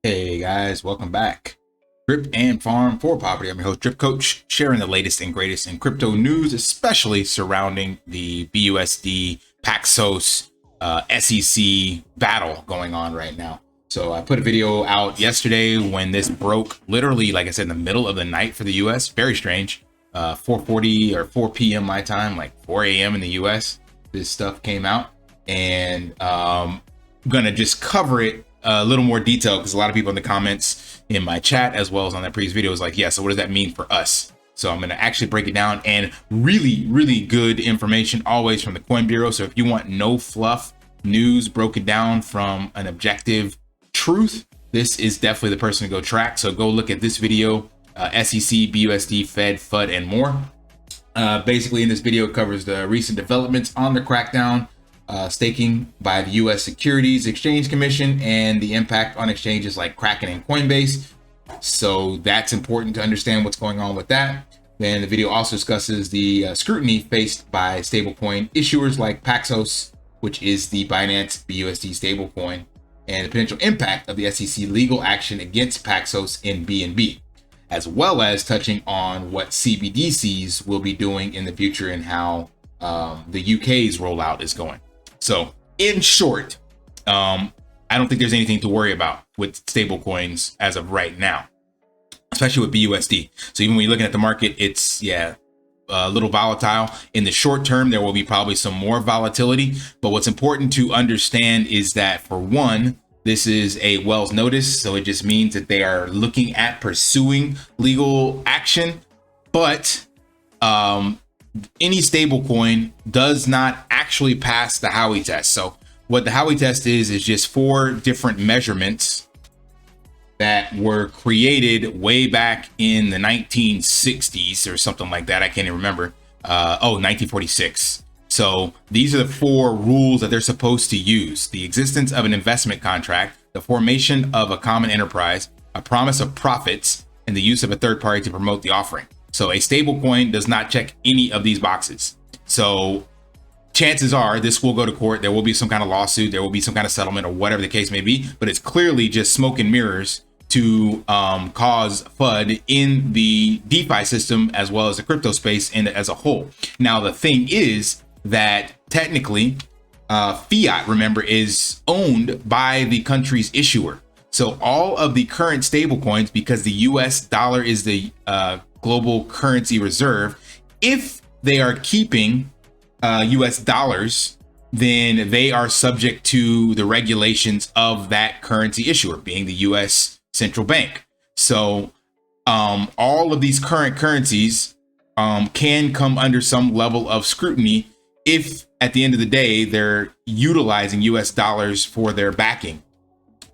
Hey guys, welcome back. Drip and Farm for Property. I'm your host, Drip Coach, sharing the latest and greatest in crypto news, especially surrounding the BUSD, Paxos, SEC battle going on right now. So I put a video out yesterday when this broke, literally, like I said, in the middle of the night for the US. Very strange. 4:40 or 4 p.m. my time, like 4 a.m. in the US. This stuff came out, and I'm gonna just cover it a little more detail because a lot of people in the comments in my chat as well as on that previous video was like, yeah, so what does that mean for us? So I'm going to actually break it down, and really good information always from the Coin Bureau. So if you want no fluff news broken down from an objective truth, this is definitely the person to go track. So go look at this video, SEC, BUSD, Fed, FUD, and more. Basically in this video, it covers the recent developments on the crackdown, staking by the U.S. Securities Exchange Commission, and the impact on exchanges like Kraken and Coinbase. So that's important to understand what's going on with that. Then the video also discusses the scrutiny faced by stablecoin issuers like Paxos, which is the Binance BUSD stablecoin, and the potential impact of the SEC legal action against Paxos in BNB, as well as touching on what CBDCs will be doing in the future and how the UK's rollout is going. So in short, I don't think there's anything to worry about with stablecoins as of right now, especially with BUSD. So even when you're looking at the market, it's a little volatile. In the short term, there will be probably some more volatility. But what's important to understand is that, for one, this is a Wells notice. So it just means that they are looking at pursuing legal action. But any stablecoin does not actually pass the Howey test. So what the Howey test is just 4 different measurements that were created way back in the 1960s or something like that. I can't even remember. 1946. So these are the 4 rules that they're supposed to use: the existence of an investment contract, the formation of a common enterprise, a promise of profits, and the use of a third party to promote the offering. So a stablecoin does not check any of these boxes. So chances are this will go to court. There will be some kind of lawsuit. There will be some kind of settlement or whatever the case may be. But it's clearly just smoke and mirrors to cause FUD in the DeFi system as well as the crypto space and as a whole. Now, the thing is that technically fiat, remember, is owned by the country's issuer. So all of the current stablecoins, because the US dollar is the global currency reserve, if they are keeping US dollars, then they are subject to the regulations of that currency issuer, being the US central bank. So all of these current currencies can come under some level of scrutiny if at the end of the day they're utilizing US dollars for their backing.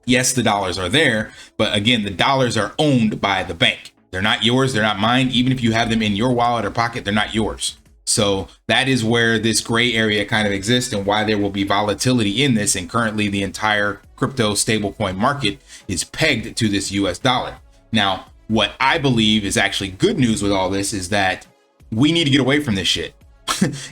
Yes, the dollars are there, but again, the dollars are owned by the bank. They're not yours. They're not mine. Even if you have them in your wallet or pocket, they're not yours. So that is where this gray area kind of exists and why there will be volatility in this. And currently the entire crypto stablecoin market is pegged to this US dollar. Now, what I believe is actually good news with all this is that we need to get away from this shit.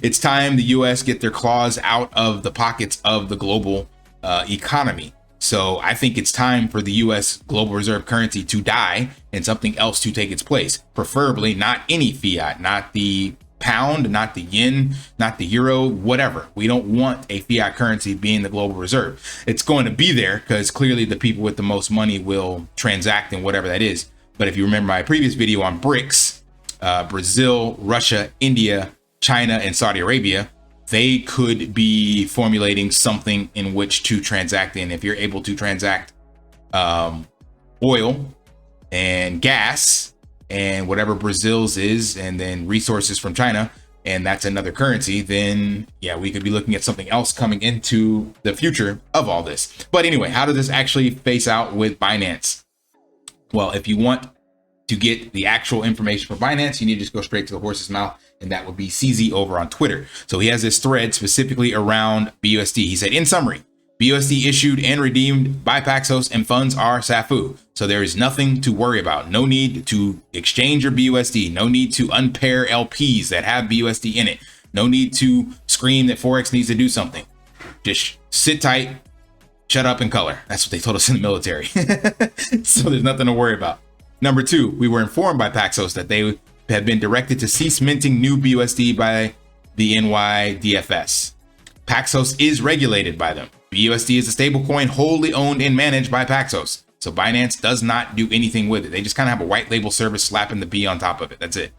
It's time the US get their claws out of the pockets of the global economy. So I think it's time for the US global reserve currency to die and something else to take its place. Preferably not any fiat, not the pound, not the yen, not the euro, whatever. We don't want a fiat currency being the global reserve. It's going to be there because clearly the people with the most money will transact in whatever that is. But if you remember my previous video on BRICS, Brazil, Russia, India, China, and Saudi Arabia, they could be formulating something in which to transact in. If you're able to transact oil and gas and whatever Brazil's is, and then resources from China, and that's another currency, then yeah, we could be looking at something else coming into the future of all this. But anyway, how does this actually face out with Binance? Well, if you want to get the actual information for Binance, you need to just go straight to the horse's mouth, and that would be CZ over on Twitter. So he has this thread specifically around BUSD. He said, in summary, BUSD issued and redeemed by Paxos and funds are SAFU. So there is nothing to worry about. No need to exchange your BUSD. No need to unpair LPs that have BUSD in it. No need to scream that Forex needs to do something. Just sit tight, shut up and color. That's what they told us in the military. So there's nothing to worry about. Number 2, we were informed by Paxos that they had been directed to cease minting new BUSD by the NYDFS. Paxos is regulated by them. BUSD is a stablecoin wholly owned and managed by Paxos. So Binance does not do anything with it. They just kind of have a white label service slapping the B on top of it. That's it.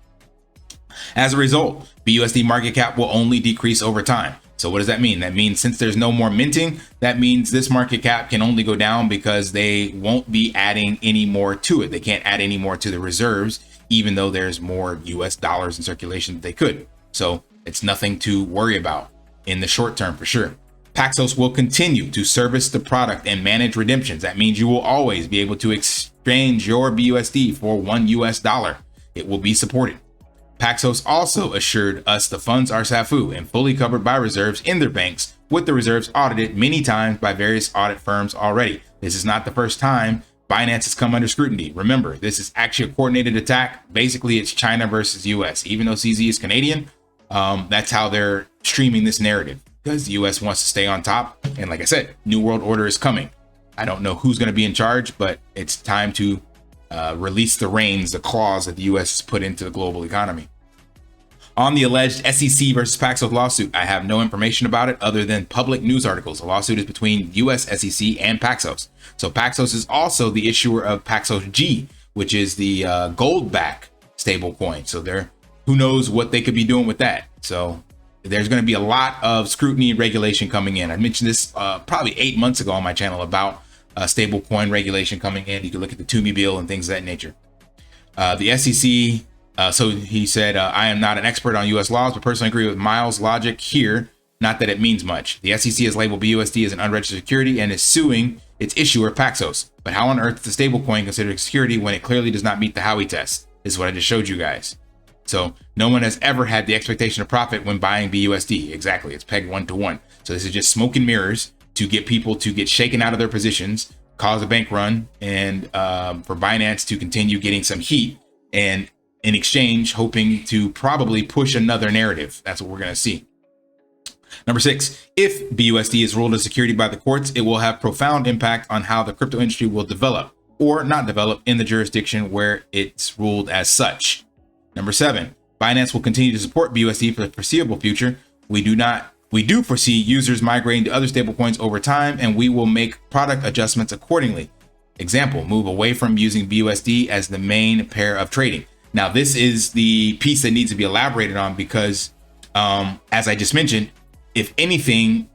As a result, BUSD market cap will only decrease over time. So what does that mean? That means since there's no more minting, that means this market cap can only go down because they won't be adding any more to it. They can't add any more to the reserves, even though there's more US dollars in circulation that they could. So it's nothing to worry about in the short term for sure. Paxos will continue to service the product and manage redemptions. That means you will always be able to exchange your BUSD for $1. It will be supported. Paxos also assured us the funds are SAFU and fully covered by reserves in their banks, with the reserves audited many times by various audit firms already. This is not the first time Binance has come under scrutiny. Remember, this is actually a coordinated attack. Basically, it's China versus US. Even though CZ is Canadian, that's how they're streaming this narrative, because the US wants to stay on top. And like I said, New World Order is coming. I don't know who's going to be in charge, but it's time to release the reins, the claws that the US has put into the global economy. On the alleged SEC versus Paxos lawsuit, I have no information about it other than public news articles. The lawsuit is between US SEC and Paxos. So Paxos is also the issuer of Paxos G, which is the gold-backed stablecoin. So who knows what they could be doing with that. So there's going to be a lot of scrutiny and regulation coming in. I mentioned this probably 8 months ago on my channel about stablecoin regulation coming in. You can look at the Toomey bill and things of that nature. The SEC, so he said, I am not an expert on US laws, but personally agree with Miles' logic here. Not that it means much. The SEC has labeled BUSD as an unregistered security and is suing its issuer, Paxos. But how on earth is the stablecoin considered a security when it clearly does not meet the Howey test? This is what I just showed you guys. So no one has ever had the expectation of profit when buying BUSD. Exactly. It's pegged 1-to-1. So this is just smoke and mirrors to get people to get shaken out of their positions, cause a bank run, and for Binance to continue getting some heat, and in exchange, hoping to probably push another narrative. That's what we're going to see. Number 6, if BUSD is ruled a security by the courts, it will have profound impact on how the crypto industry will develop or not develop in the jurisdiction where it's ruled as such. Number 7, Binance will continue to support BUSD for the foreseeable future. We do foresee users migrating to other stablecoins over time, and we will make product adjustments accordingly. Example, move away from using BUSD as the main pair of trading. Now, this is the piece that needs to be elaborated on because, as I just mentioned, if anything,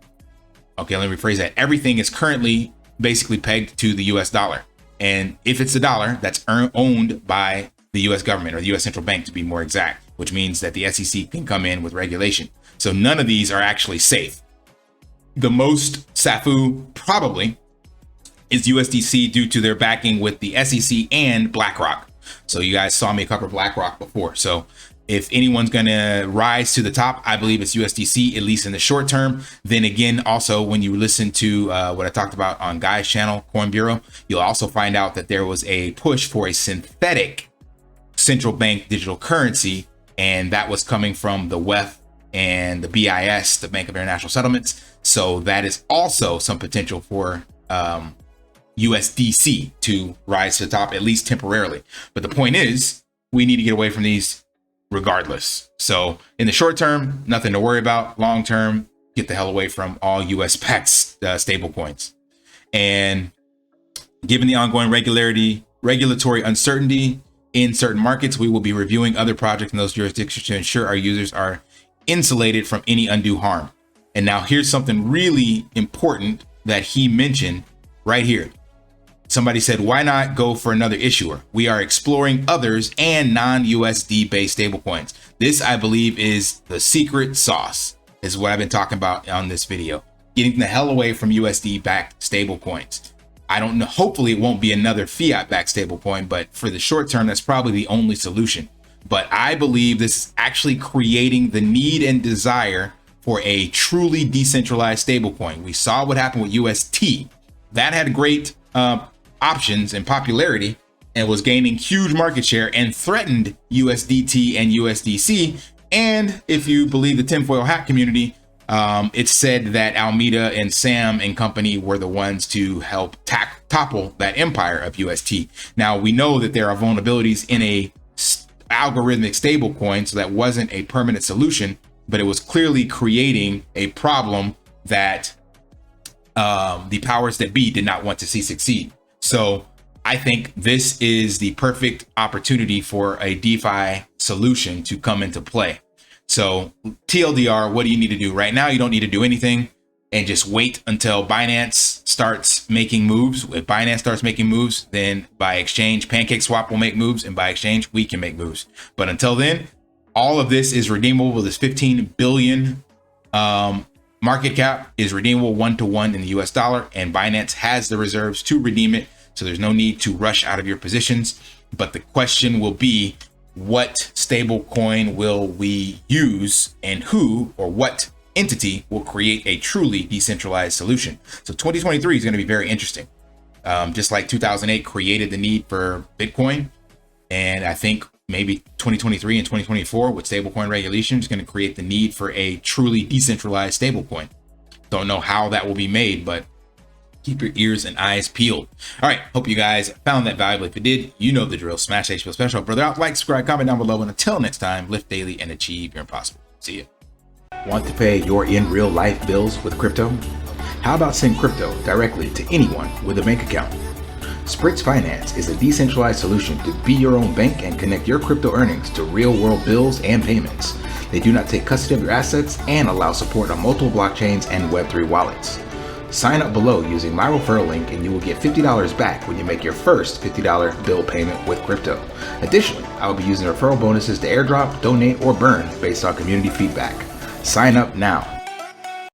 okay, let me rephrase that. Everything is currently basically pegged to the US dollar. And if it's the dollar, that's owned by the US government, or the US central bank to be more exact, which means that the SEC can come in with regulation. So none of these are actually safe. The most SAFU probably is USDC due to their backing with the SEC and BlackRock. So you guys saw me cover BlackRock before. So if anyone's going to rise to the top, I believe it's USDC, at least in the short term. Then again, also, when you listen to what I talked about on Guy's channel, Coin Bureau, you'll also find out that there was a push for a synthetic central bank digital currency. And that was coming from the WEF and the BIS, the Bank of International Settlements. So that is also some potential for USDC to rise to the top, at least temporarily. But the point is, we need to get away from these regardless. So in the short term, nothing to worry about. Long term, get the hell away from all US-backed stable coins. And given the ongoing regulatory uncertainty in certain markets, we will be reviewing other projects in those jurisdictions to ensure our users are insulated from any undue harm. And now here's something really important that he mentioned right here. Somebody said, why not go for another issuer? We are exploring others and non-USD based stablecoins. This, I believe, is the secret sauce. This is what I've been talking about on this video. Getting the hell away from USD backed stablecoins. I don't know. Hopefully it won't be another fiat backed stablecoin, but for the short term, that's probably the only solution. But I believe this is actually creating the need and desire for a truly decentralized stablecoin. We saw what happened with UST. That had great options and popularity and was gaining huge market share and threatened USDT and USDC. And if you believe the tinfoil hat community, It's said that Almeida and Sam and company were the ones to help topple that empire of UST. Now, we know that there are vulnerabilities in a algorithmic stablecoin, so that wasn't a permanent solution, but it was clearly creating a problem that the powers that be did not want to see succeed. So I think this is the perfect opportunity for a DeFi solution to come into play. So TLDR, what do you need to do right now? You don't need to do anything, and just wait until Binance starts making moves. If Binance starts making moves, then by exchange, PancakeSwap will make moves, and by exchange, we can make moves. But until then, all of this is redeemable. This 15 billion market cap is redeemable 1-to-1 in the US dollar, and Binance has the reserves to redeem it. So there's no need to rush out of your positions. But the question will be, what stable coin will we use, and who or what entity will create a truly decentralized solution? So 2023 is going to be very interesting. Just like 2008 created the need for Bitcoin. And I think maybe 2023 and 2024 with stablecoin regulation is going to create the need for a truly decentralized stablecoin. Don't know how that will be made, but keep your ears and eyes peeled. All right. Hope you guys found that valuable. If you did, you know the drill. Smash that special. Brother out, like, subscribe, comment down below. And until next time, lift daily and achieve your impossible. See ya. Want to pay your in real life bills with crypto? How about send crypto directly to anyone with a bank account? Spritz Finance is a decentralized solution to be your own bank and connect your crypto earnings to real world bills and payments. They do not take custody of your assets and allow support on multiple blockchains and Web3 wallets. Sign up below using my referral link and you will get $50 back when you make your first $50 bill payment with crypto. Additionally, I will be using referral bonuses to airdrop, donate, or burn based on community feedback. Sign up now.